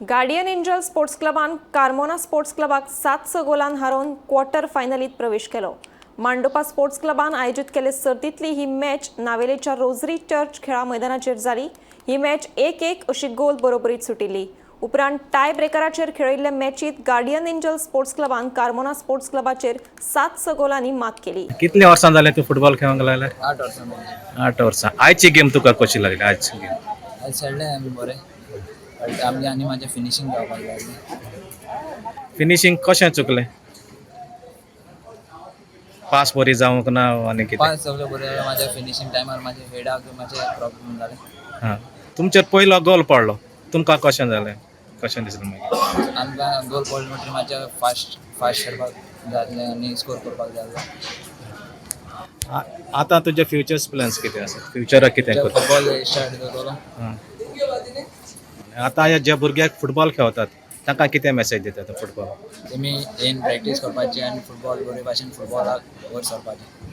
Guardian Angel Sports क्लबान Carmona Sports क्लबाक 7 गोलान हारोवन क्वॉर्टर फायनलीत प्रवेश केलो. मांडोपा स्पोर्ट्स क्लबान आयोजीत केले सर्तींतली ही मॅच नावेलेच्या रोझरी चर्च खेळा मैदानाचेर जाली. ही मॅच 1-1 अशी गोल बरोबरीत सुटिल्ली. उपरांत टाय ब्रेकराचेर खेळिल्ले मॅचीत गार्डियन एंजल स्पोर्ट्स क्लबान कार्मोना स्पोर्ट्स क्लबाचेर 7 गोलांनी मात केली. कितले वर्सां जाले तू फुटबॉल खेळूंक लागले? 8 वर्सां जालीं. 8 वर्सां. आयची गेम तुका कशी लागली? आयची गेम आयज खेळ्ळे आमी बरें, बट आमगे आनी म्हाजें फिनिशींग जावपाक जाय आसलें. फिनिशींग कशें चुकलें? पास बरी जावंक ना आनी कितें? पास सगळें बरें जालें, म्हाज्या फिनिशींग टायमार म्हाज्या हेडाक मातशें प्रॉब्लेम जालें. हां. तुमचेर पयलो गोल पडलो. तुमकां कशें जालें? कशें दिसलें मागीर? आमकां गोल पडलो म्हणटकीर मातशें फास्ट खेळपाक जाय आसलें आनी स्कोर करपाक जाय आसलें. आतां तुजे फ्युचर्स प्लॅन्स कितें आसा? फ्युचराक कितें करता? फुटबॉल स्टार्ट करतलो. हां. आतां हे जे भुरगे फुटबॉल खेळटात तांकां कितें मॅसेज दिता फुटबॉल? तेमी येवन प्रॅक्टीस करपाची आनी फुटबॉल बरे भाशेन फुटबॉलाक वयर सरपाचें.